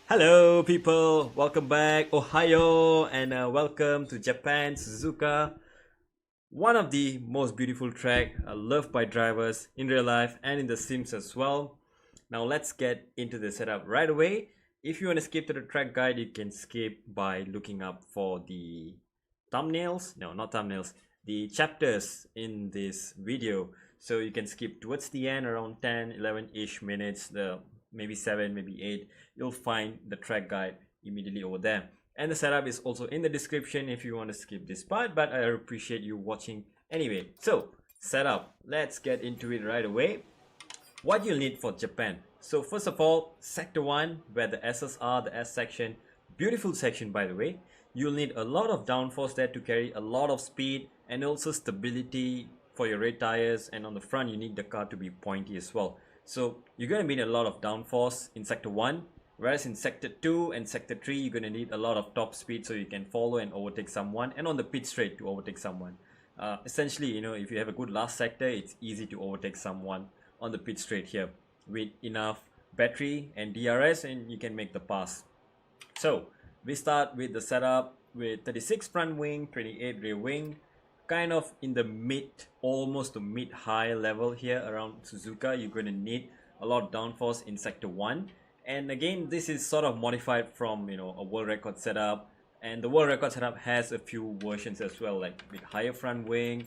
Hello, people. Welcome back, Ohio, and welcome to Japan, Suzuka. One of the most beautiful track loved by drivers in real life and in the sims as well. Now let's get into the setup right away. If you want to skip to the track guide, you can skip by looking up for the thumbnails. No, not thumbnails. The chapters in this video. So you can skip towards the end around 10, 11-ish minutes, the maybe 7, maybe 8. You'll find the track guide immediately over there. And the setup is also in the description if you want to skip this part, but I appreciate you watching anyway. So setup, let's get into it right away. What you'll need for Japan. So first of all, sector 1, where the S's are, the S section, beautiful section by the way. You'll need a lot of downforce there to carry a lot of speed and also stability for your rear tires, and on the front you need the car to be pointy as well. So you're going to need a lot of downforce in sector 1, whereas in sector 2 and sector 3 you're going to need a lot of top speed so you can follow and overtake someone, and on the pit straight to overtake someone. Essentially, you know, if you have a good last sector, it's easy to overtake someone on the pit straight here with enough battery and DRS, and you can make the pass. So we start with the setup with 36 front wing, 28 rear wing, kind of in the mid, almost to mid high level here around Suzuka. You're going to need a lot of downforce in sector 1, and again this is sort of modified from, you know, a world record setup, and the world record setup has a few versions as well, like with higher front wing,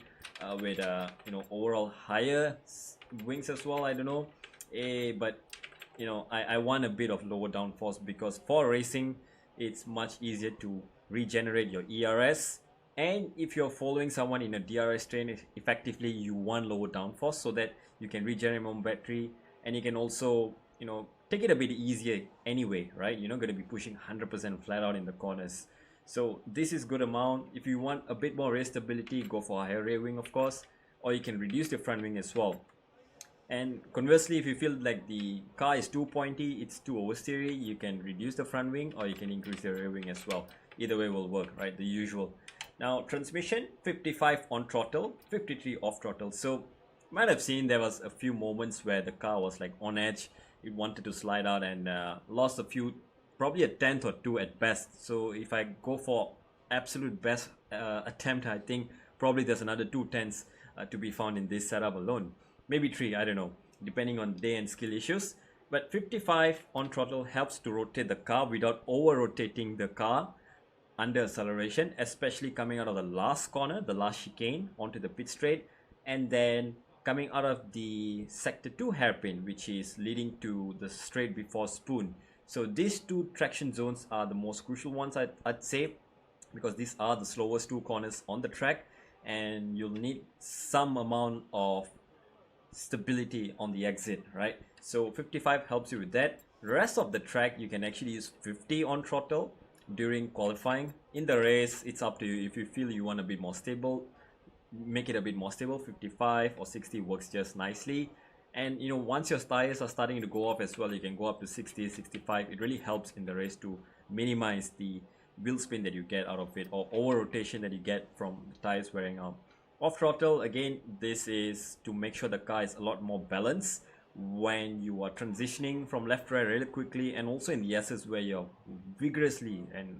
with you know, overall higher wings as well. I don't know, but you know, I want a bit of lower downforce because for racing it's much easier to regenerate your ERS, and if you're following someone in a DRS train effectively, you want lower downforce so that you can regenerate more battery, and you can also, you know, take it a bit easier anyway, right? You're not going to be pushing 100% flat out in the corners. So this is good amount. If you want a bit more race stability, go for a higher rear wing of course, or you can reduce the front wing as well. And conversely, if you feel like the car is too pointy, it's too oversteery, you can reduce the front wing or you can increase the rear wing as well. Either way will work, right? The usual. Now transmission, 55 on throttle, 53 off throttle. So might have seen there was a few moments where the car was like on edge. It wanted to slide out and lost a few, probably a tenth or two at best. So if I go for absolute best attempt, I think probably there's another 2 tenths to be found in this setup alone. Maybe 3, I don't know, depending on day and skill issues. But 55 on throttle helps to rotate the car without over rotating the car under acceleration, especially coming out of the last corner, the last chicane onto the pit straight, and then coming out of the sector 2 hairpin, which is leading to the straight before spoon. So these two traction zones are the most crucial ones, I'd say, because these are the slowest 2 corners on the track, and you'll need some amount of stability on the exit, right? So 55 helps you with that. The rest of the track you can actually use 50 on throttle during qualifying. In the race it's up to you. If you feel you want a bit more stable, make it a bit more stable. 55 or 60 works just nicely. And you know, once your tires are starting to go off as well, you can go up to 60, 65. It really helps in the race to minimize the wheel spin that you get out of it, or over rotation that you get from the tires wearing out. Off throttle, again, this is to make sure the car is a lot more balanced when you are transitioning from left to right really quickly, and also in the S's where you're vigorously and,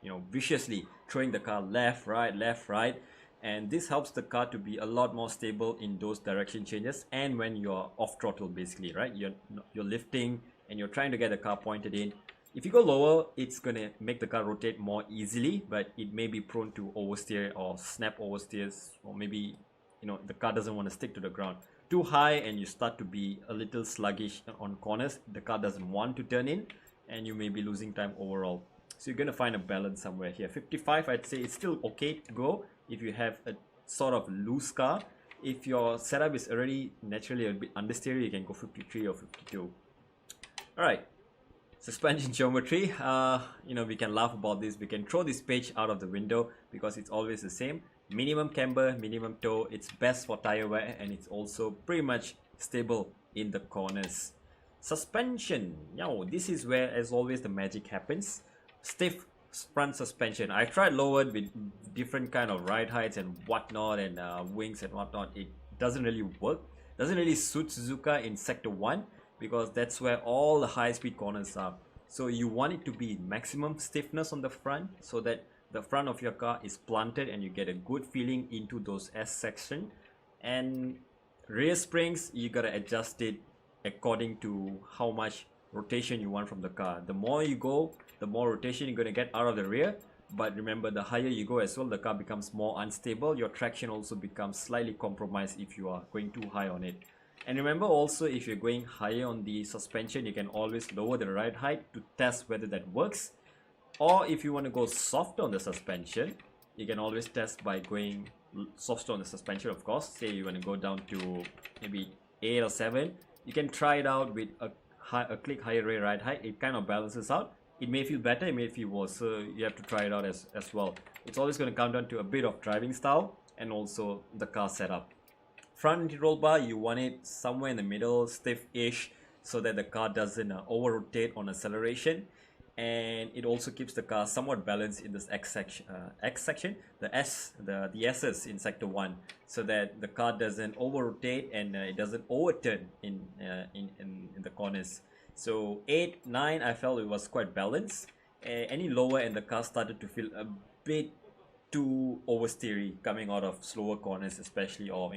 you know, viciously throwing the car left right, and this helps the car to be a lot more stable in those direction changes. And when you're off throttle, basically, right, you're lifting and you're trying to get the car pointed in. If you go lower, it's gonna make the car rotate more easily, but it may be prone to oversteer or snap oversteers, or maybe, you know, the car doesn't want to stick to the ground. Too high and you start to be a little sluggish on corners, the car doesn't want to turn in, and you may be losing time overall. So you're gonna find a balance somewhere here. 55, I'd say it's still okay to go if you have a sort of loose car. If your setup is already naturally a bit understeery, you can go 53 or 52. Alright. Suspension geometry, you know, we can laugh about this. We can throw this page out of the window because it's always the same. Minimum camber, minimum toe. It's best for tire wear, and it's also pretty much stable in the corners. Suspension, now this is where, as always, the magic happens. Stiff front suspension. I tried lowered with different kind of ride heights and whatnot, and wings and whatnot. It doesn't really work. Doesn't really suit Suzuka in sector 1, because that's where all the high speed corners are. So you want it to be maximum stiffness on the front so that the front of your car is planted and you get a good feeling into those S section. And rear springs, you gotta adjust it according to how much rotation you want from the car. The more you go, the more rotation you're gonna get out of the rear. But remember, the higher you go as well, the car becomes more unstable. Your traction also becomes slightly compromised if you are going too high on it. And remember also, if you're going higher on the suspension, you can always lower the ride height to test whether that works. Or if you want to go softer on the suspension, you can always test by going softer on the suspension, of course. Say you want to go down to maybe 8 or 7. You can try it out with a click higher rear ride height. It kind of balances out. It may feel better, it may feel worse, so you have to try it out as well. It's always going to come down to a bit of driving style and also the car setup. Front anti-roll bar, you want it somewhere in the middle, stiff-ish, so that the car doesn't over-rotate on acceleration. And it also keeps the car somewhat balanced in this X section, the S's in sector 1, so that the car doesn't over-rotate and it doesn't overturn in the corners. So 8, 9, I felt it was quite balanced. Any lower and the car started to feel a bit too oversteery coming out of slower corners, especially, or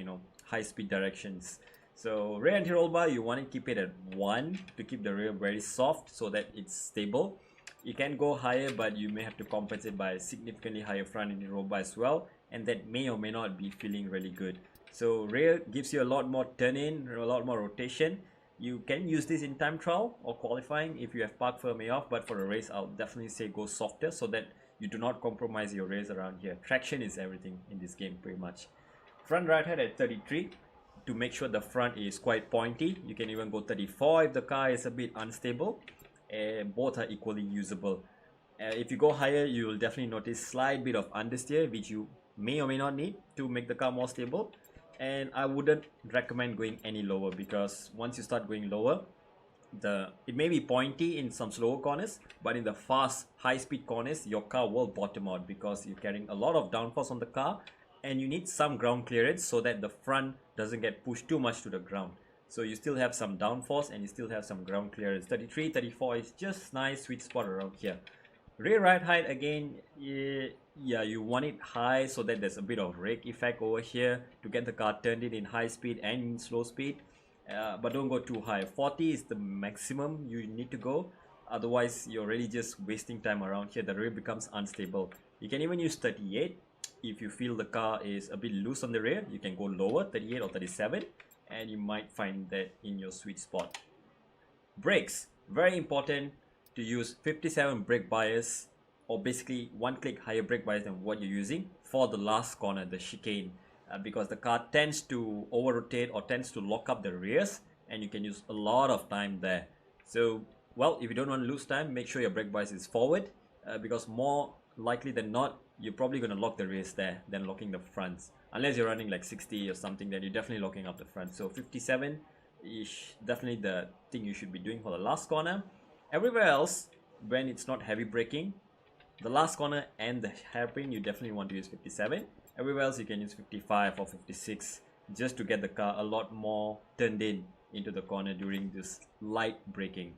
high speed directions. So rear anti-roll bar, you want to keep it at 1 to keep the rear very soft so that it's stable. You can go higher, but you may have to compensate by significantly higher front anti-roll bar as well, and that may or may not be feeling really good. So rear gives you a lot more turn in, a lot more rotation. You can use this in time trial or qualifying if you have park firmly off, but for a race I'll definitely say go softer so that you do not compromise your race around here. Traction is everything in this game pretty much. Front ride height at 33 to make sure the front is quite pointy. You can even go 34 if the car is a bit unstable, and both are equally usable. If you go higher, you will definitely notice slight bit of understeer, which you may or may not need to make the car more stable. And I wouldn't recommend going any lower, because once you start going lower, it may be pointy in some slower corners, but in the fast high speed corners your car will bottom out because you're carrying a lot of downforce on the car and you need some ground clearance so that the front doesn't get pushed too much to the ground. So you still have some downforce and you still have some ground clearance. 33, 34 is just nice sweet spot around here. Rear ride height again, yeah, you want it high so that there's a bit of rake effect over here to get the car turned in high speed and in slow speed. But don't go too high. 40 is the maximum you need to go, otherwise you're really just wasting time around here. The rear becomes unstable. You can even use 38 if you feel the car is a bit loose on the rear. You can go lower, 38 or 37, and you might find that in your sweet spot. Brakes, very important to use 57 brake bias, or basically one click higher brake bias than what you're using for the last corner, the chicane. Because the car tends to over rotate or tends to lock up the rears, and you can use a lot of time there. So, well, if you don't want to lose time, make sure your brake bias is forward, because more likely than not, you're probably going to lock the rears there than locking the fronts. Unless you're running like 60 or something, then you're definitely locking up the front. So 57 is definitely the thing you should be doing for the last corner. Everywhere else, when it's not heavy braking, the last corner and the hairpin, you definitely want to use 57. Everywhere else you can use 55 or 56 just to get the car a lot more turned in into the corner during this light braking.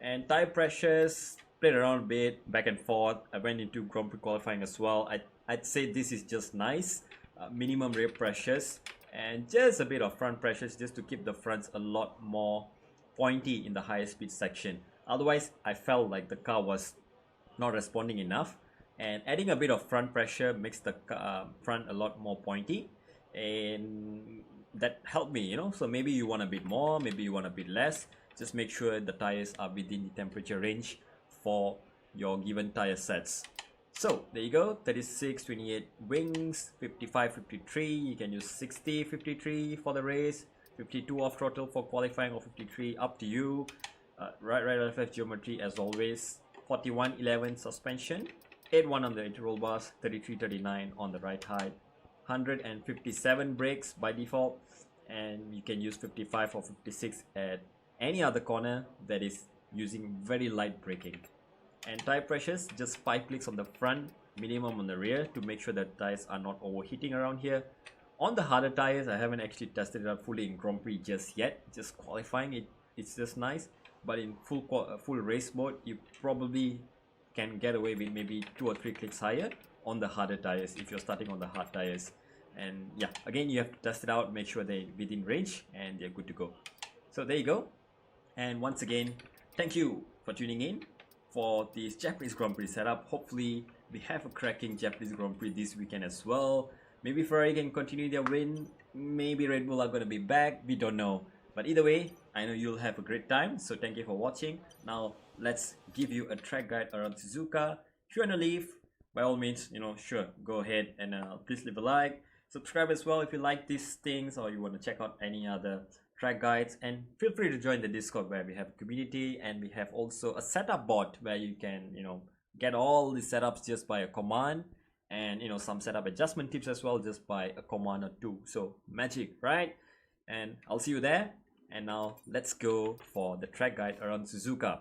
And tire pressures, played around a bit, back and forth. I went into Grand Prix qualifying as well. I'd say this is just nice. Minimum rear pressures and just a bit of front pressures just to keep the fronts a lot more pointy in the higher speed section. Otherwise, I felt like the car was not responding enough. And adding a bit of front pressure makes the front a lot more pointy, and that helped me, so maybe you want a bit more, maybe you want a bit less. Just make sure the tires are within the temperature range for your given tire sets. So there you go, 36, 28 wings, 55, 53, you can use 60, 53 for the race, 52 off throttle for qualifying, or 53, up to you. Right left geometry as always. 41, 11 suspension, 8-1 on the interroll bars, 33, 39 on the right height, 157 brakes by default, and you can use 55 or 56 at any other corner that is using very light braking. And tire pressures, just 5 clicks on the front, minimum on the rear to make sure that tires are not overheating around here. On the harder tires, I haven't actually tested it out fully in Grand Prix just yet, just qualifying it. It's just nice. but in full race mode you probably can get away with maybe 2 or 3 clicks higher on the harder tires if you're starting on the hard tires. And yeah, again, you have to test it out, make sure they're within range and they're good to go. So there you go. And once again, thank you for tuning in for this Japanese Grand Prix setup. Hopefully we have a cracking Japanese Grand Prix this weekend as well. Maybe Ferrari can continue their win, maybe Red Bull are going to be back, we don't know. But either way, I know you'll have a great time, so thank you for watching. Now let's give you a track guide around Suzuka. If you want to leave, by all means, sure, go ahead and please leave a like. Subscribe as well if you like these things or you want to check out any other track guides, and feel free to join the Discord where we have a community and we have also a setup bot where you can get all the setups just by a command, and some setup adjustment tips as well just by a command or two. So magic, right? And I'll see you there. And now let's go for the track guide around Suzuka.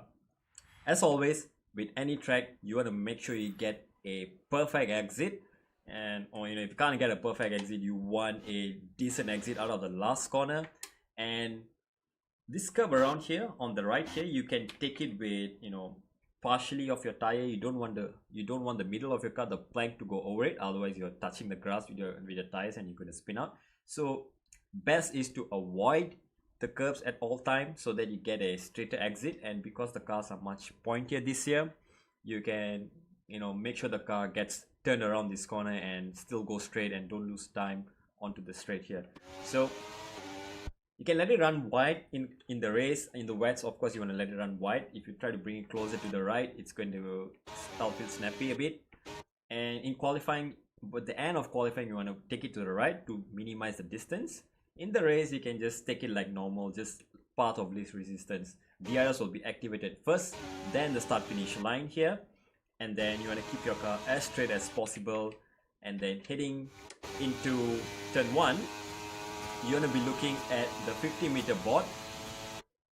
As always, with any track you want to make sure you get a perfect exit, and if you can't get a perfect exit, you want a decent exit out of the last corner. And this curve around here on the right here, you can take it with partially of your tire. You don't want the middle of your car, the plank, to go over it, otherwise you're touching the grass with your tires and you're going to spin out. So best is to avoid the curves at all times so that you get a straighter exit. And because the cars are much pointier this year, you can make sure the car gets turned around this corner and still go straight and don't lose time onto the straight here. So you can let it run wide in the race. In the wets, of course, you want to let it run wide. If you try to bring it closer to the right, it's going to start feel snappy a bit. And in qualifying, but the end of qualifying, you want to take it to the right to minimize the distance. In the race, you can just take it like normal, just part of least resistance. DRS will be activated first, then the start finish line here, and then you want to keep your car as straight as possible. And then heading into turn 1, you want to be looking at the 50-meter board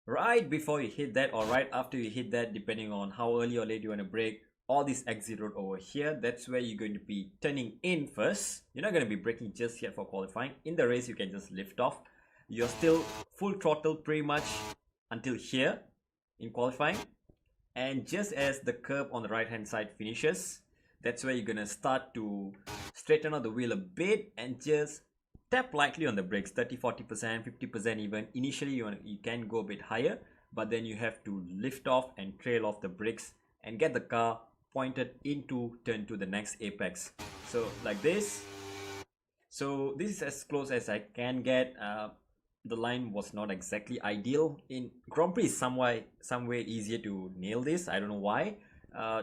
right before you hit that, or right after you hit that, depending on how early or late you want to brake. All this exit road over here, that's where you're going to be turning in first. You're not going to be braking just yet for qualifying. In the race, you can just lift off. You're still full throttle pretty much until here in qualifying. And just as the curve on the right hand side finishes, that's where you're going to start to straighten out the wheel a bit and just tap lightly on the brakes, 30-40%, 50% even. Initially you can go a bit higher, but then you have to lift off and trail off the brakes and get the car pointed into turn to the next apex. So like this. So this is as close as I can get. The line was not exactly ideal. In Grand Prix, some way easier to nail this. I don't know why.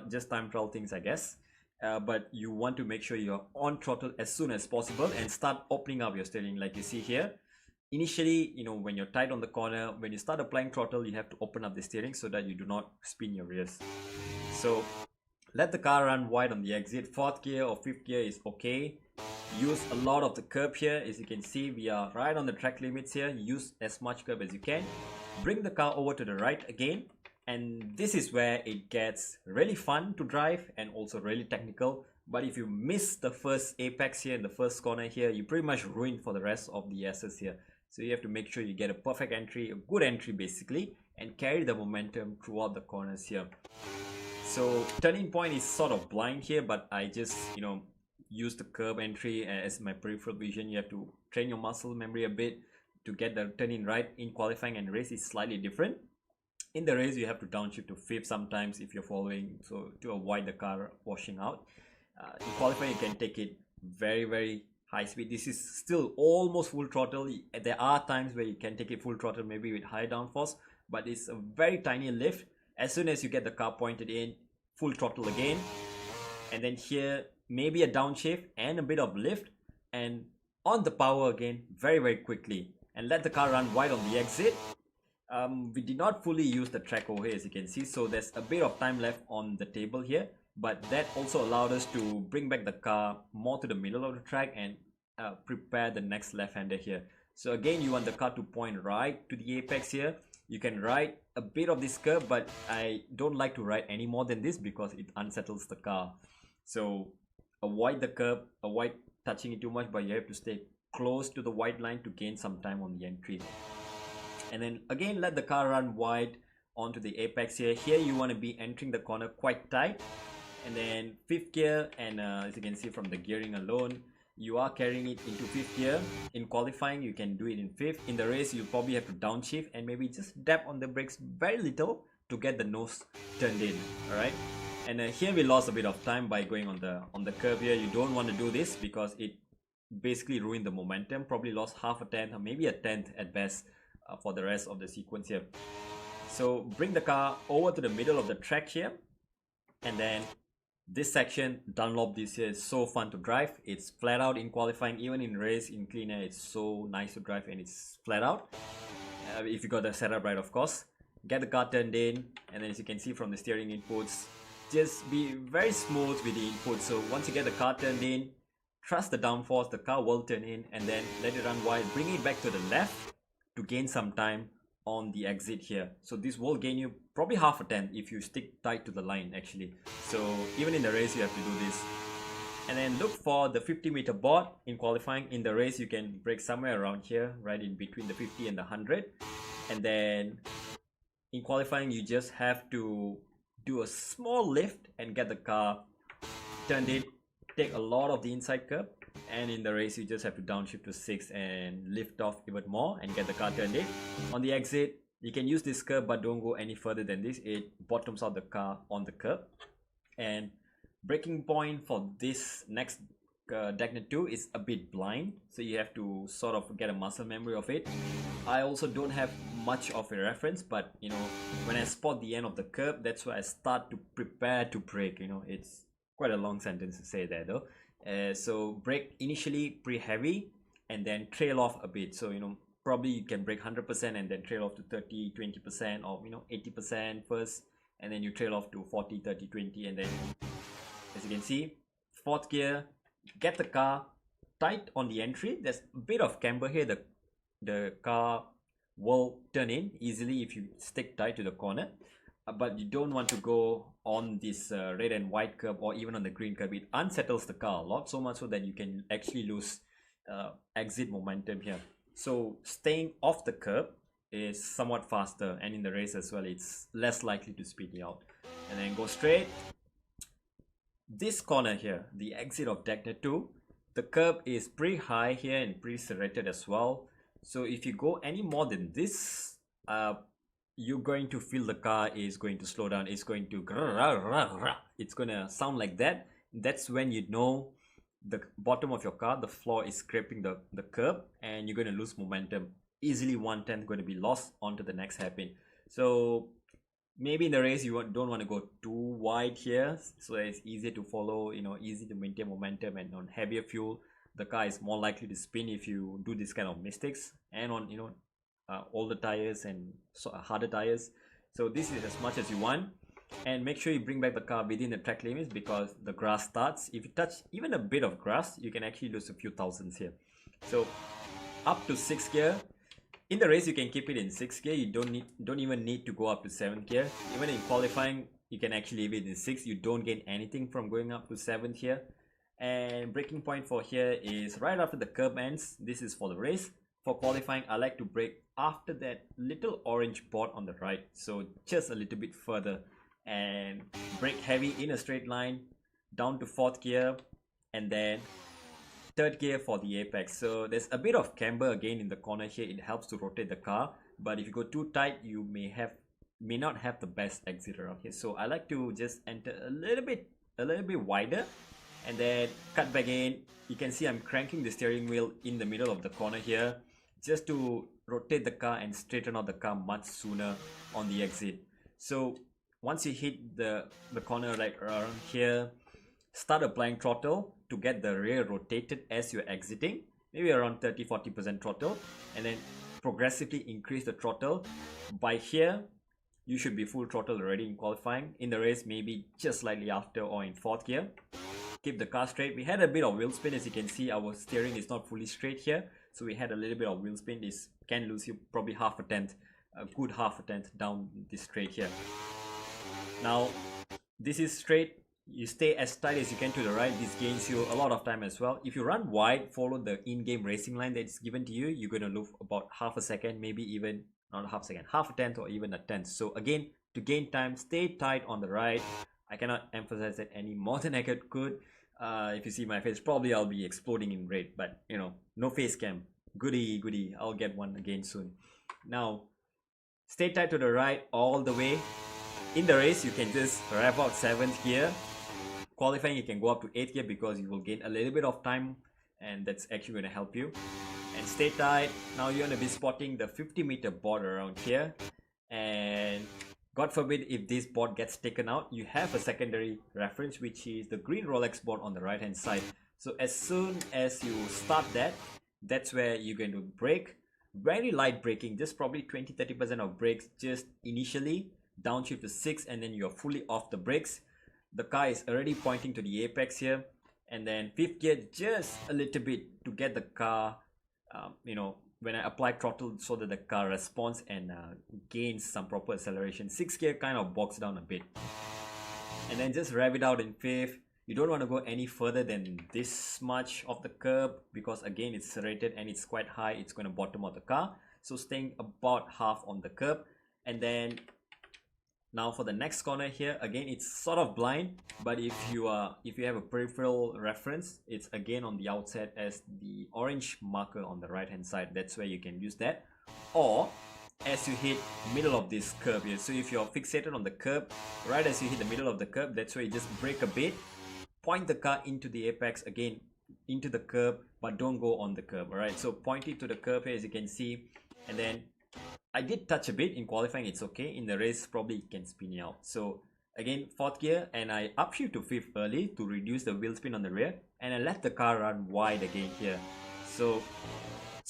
Just time trial things, I guess. But you want to make sure you're on throttle as soon as possible and start opening up your steering like you see here. Initially, when you're tight on the corner, when you start applying throttle, you have to open up the steering so that you do not spin your rears. So let the car run wide on the exit. 4th gear or 5th gear is okay. Use a lot of the curb here. As you can see, we are right on the track limits here. Use as much curb as you can. Bring the car over to the right again. And this is where it gets really fun to drive and also really technical. But if you miss the first apex here in the first corner here, you pretty much ruin for the rest of the S's here. So you have to make sure you get a perfect entry, a good entry basically, and carry the momentum throughout the corners here. So turning point is sort of blind here, but I just use the curb entry as my peripheral vision. You have to train your muscle memory a bit to get the turning right. In qualifying and race is slightly different. In the race, you have to downshift to 5th sometimes if you're following, so to avoid the car washing out. In qualifying, you can take it very high speed. This is still almost full throttle. There are times where you can take it full throttle, maybe with high downforce, but it's a very tiny lift. As soon as you get the car pointed in, full throttle again, and then here maybe a downshift and a bit of lift, and on the power again very quickly, and let the car run wide on the exit. We did not fully use the track over here, as you can see, so there's a bit of time left on the table here, but that also allowed us to bring back the car more to the middle of the track and prepare the next left-hander here. So again, you want the car to point right to the apex here. You can ride a bit of this curve, but I don't like to ride any more than this because it unsettles the car. So avoid the curve, avoid touching it too much, but you have to stay close to the white line to gain some time on the entry. And then again, let the car run wide onto the apex here. Here you want to be entering the corner quite tight, and then 5th gear, and as you can see from the gearing alone, you are carrying it into 5th gear. In qualifying you can do it in 5th. In the race you probably have to downshift and maybe just dab on the brakes very little to get the nose turned in. Alright, and here we lost a bit of time by going on the curve here. You don't want to do this because it basically ruined the momentum. Probably lost half a tenth or maybe a tenth at best for the rest of the sequence here. So bring the car over to the middle of the track here, and then this section, Dunlop this here is so fun to drive. It's flat out in qualifying, even in race, in clean air, it's so nice to drive and it's flat out. If you got the setup right, of course. Get the car turned in, and then as you can see from the steering inputs, just be very smooth with the input. So once you get the car turned in, trust the downforce, the car will turn in, and then let it run wide. Bring it back to the left to gain some time on the exit here. So this will gain you probably half a tenth if you stick tight to the line actually. So even in the race you have to do this. And then look for the 50-meter board in qualifying. In the race you can brake somewhere around here, right in between the 50 and the 100. And then in qualifying you just have to do a small lift and get the car turned in. Take a lot of the inside curb, and in the race you just have to downshift to 6 and lift off even more and get the car turned in. On the exit you can use this curb, but don't go any further than this. It bottoms out the car on the curb. And braking point for this next Dagner 2 is a bit blind, so you have to sort of get a muscle memory of it. I also don't have much of a reference, but you know, when I spot the end of the curb, that's where I start to prepare to brake. You know, it's quite a long sentence to say that though. So brake initially pretty heavy and then trail off a bit. So you know, probably you can brake 100% and then trail off to 30, 20%, or you know, 80% first, and then you trail off to 40, 30, 20, and then as you can see, 4th gear, get the car tight on the entry. There's a bit of camber here. The car will turn in easily if you stick tight to the corner. But you don't want to go on this red and white curb or even on the green curb. It unsettles the car a lot, so much so that you can actually lose exit momentum here. So staying off the curb is somewhat faster, and in the race as well it's less likely to speed you out. And then go straight. This corner here, the exit of Dagner 2, the curb is pretty high here and pretty serrated as well. So if you go any more than this, you're going to feel the car is going to slow down. It's going to sound like that. That's when you know the bottom of your car, the floor is scraping the curb, and you're going to lose momentum. Easily 1/10 going to be lost onto the next hairpin. So maybe in the race you don't want to go too wide here, so that it's easier to follow, you know, easy to maintain momentum. And on heavier fuel, the car is more likely to spin if you do this kind of mistakes, and on, you know, older tires and harder tires. So this is as much as you want, and make sure you bring back the car within the track limits, because the grass starts. If you touch even a bit of grass, you can actually lose a few thousands here. So up to 6th gear. In the race you can keep it in 6th gear. You don't even need to go up to 7th gear. Even in qualifying you can actually leave it in 6th. You don't gain anything from going up to 7th here. And braking point for here is right after the curb ends. This is for the race. For qualifying, I like to brake after that little orange board on the right, so just a little bit further, and brake heavy in a straight line down to 4th gear, and then 3rd gear for the apex. So there's a bit of camber again in the corner here. It helps to rotate the car, but if you go too tight you may not have the best exit around here. So I like to just enter a little bit wider and then cut back in. You can see I'm cranking the steering wheel in the middle of the corner here, just to rotate the car and straighten out the car much sooner on the exit. So once you hit the corner like around here, start applying throttle to get the rear rotated as you're exiting, maybe around 30-40% throttle, and then progressively increase the throttle. By here you should be full throttle already in qualifying. In the race maybe just slightly after or in 4th gear. Keep the car straight. We had a bit of wheel spin. As you can see, our steering is not fully straight here, so we had a little bit of wheel spin. This can lose you probably half a tenth, a good half a tenth down this straight here. Now this is straight. You stay as tight as you can to the right. This gains you a lot of time as well. If you run wide, follow the in-game racing line that's given to you, you're going to lose about half a second, maybe even not a half second, half a tenth or even a tenth. So again, to gain time, stay tight on the right. I cannot emphasize that any more than I could. If you see my face, probably I'll be exploding in red, but you know, no face cam. Goody, I'll get one again soon. Now, stay tight to the right all the way. In the race, you can just rev out 7th gear. Qualifying, you can go up to 8th gear because you will gain a little bit of time, and that's actually going to help you. And stay tight. Now you're going to be spotting the 50-meter board around here, and God forbid if this board gets taken out, you have a secondary reference, which is the green Rolex board on the right hand side. So as soon as you start that, that's where you're going to brake. Very light braking, just probably 20-30% of brakes just initially, downshift to 6, and then you're fully off the brakes. The car is already pointing to the apex here, and then 5th gear just a little bit to get the car, you know, when I apply throttle so that the car responds and gains some proper acceleration. 6th gear kind of bogs down a bit, and then just rev it out in 5th. You don't want to go any further than this much of the curb because again it's serrated and it's quite high. It's going to bottom out the car, so staying about half on the curb. And then now for the next corner here, again it's sort of blind, but if you have a peripheral reference, it's again on the outset as the orange marker on the right hand side. That's where you can use that, or as you hit middle of this curve here. So if you're fixated on the curb, right as you hit the middle of the curve, that's where you just brake a bit, point the car into the apex, again into the curb, but don't go on the curb. All right, so point it to the curb here as you can see, and then I did touch a bit in qualifying, it's okay. In the race, probably it can spin you out. So again, 4th gear, and I upshift to 5th early to reduce the wheel spin on the rear, and I let the car run wide again here, so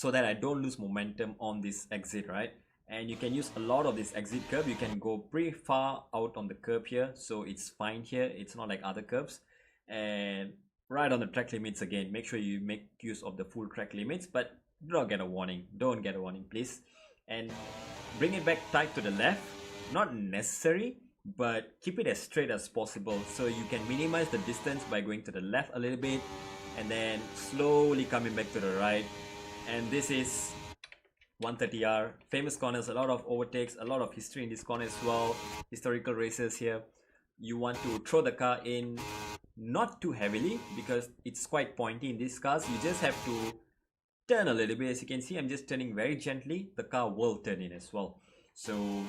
that I don't lose momentum on this exit, right? And you can use a lot of this exit curve. You can go pretty far out on the curb here, so it's fine here. It's not like other curves. And right on the track limits again, make sure you make use of the full track limits, but don't get a warning. Don't get a warning, please. And bring it back tight to the left. Not necessary, but keep it as straight as possible so you can minimize the distance by going to the left a little bit and then slowly coming back to the right. And this is 130R, famous corners, a lot of overtakes, a lot of history in this corner as well, historical races here. You want to throw the car in not too heavily because it's quite pointy in these cars. You just have to turn a little bit. As you can see, I'm just turning very gently. The car will turn in as well. So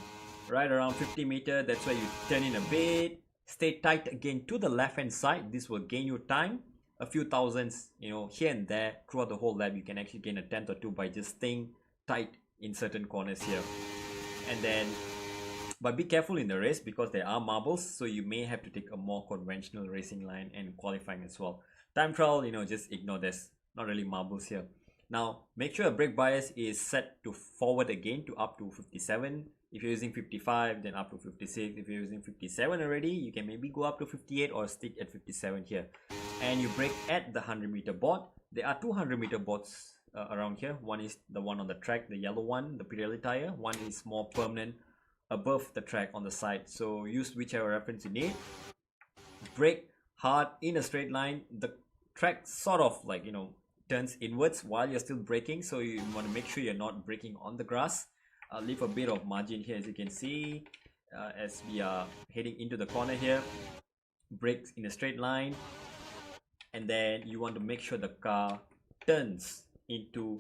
right around 50 meter, that's where you turn in a bit. Stay tight again to the left hand side. This will gain you time, a few thousandths, you know, here and there throughout the whole lap. You can actually gain a tenth or two by just staying tight in certain corners here. And then, but be careful in the race because there are marbles, so you may have to take a more conventional racing line and qualifying as well. Time trial, you know, just ignore this. Not really marbles here. Now, make sure a brake bias is set to forward again to up to 57. If you're using 55, then up to 56. If you're using 57 already, you can maybe go up to 58 or stick at 57 here. And you brake at the 100-meter board. There are 200-meter boards around here. One is the one on the track, the yellow one, the Pirelli tire. One is more permanent above the track on the side. So use whichever reference you need. Brake hard in a straight line. The track sort of like, you know, turns inwards while you're still braking, so you want to make sure you're not braking on the grass. Leave a bit of margin here as you can see as we are heading into the corner here. Brakes in a straight line, and then you want to make sure the car turns into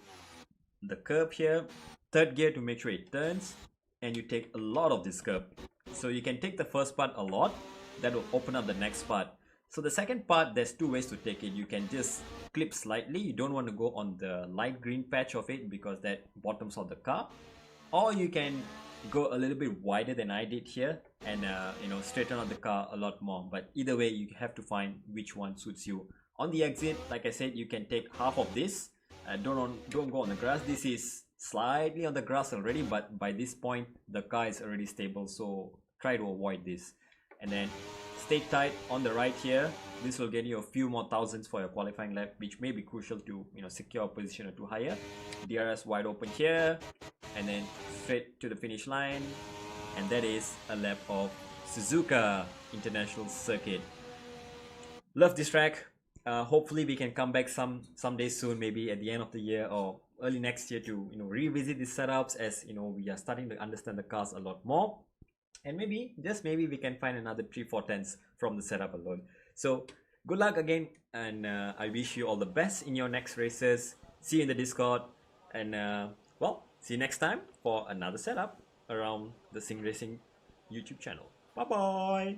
the curb here. 3rd gear to make sure it turns, and you take a lot of this curb. So you can take the first part a lot, that will open up the next part. So the second part, there's 2 ways to take it. You can just clip slightly. You don't want to go on the light green patch of it because that bottoms out the car. Or you can go a little bit wider than I did here and you know, straighten out the car a lot more. But either way, you have to find which one suits you. On the exit, like I said, you can take half of this. Don't go on the grass. This is slightly on the grass already, but by this point the car is already stable, so try to avoid this. And then stay tight on the right here. This will get you a few more thousandths for your qualifying lap, which may be crucial to, you know, secure a position or two higher. DRS wide open here, and then straight to the finish line, and that is a lap of Suzuka International Circuit. Love this track. Hopefully we can come back someday soon, maybe at the end of the year or early next year to revisit these setups, as we are starting to understand the cars a lot more, and maybe just maybe we can find another 3-4 tenths from the setup alone. So good luck again, and I wish you all the best in your next races. See you in the Discord, and well, see you next time for another setup around the Singh Racing YouTube channel. Bye bye.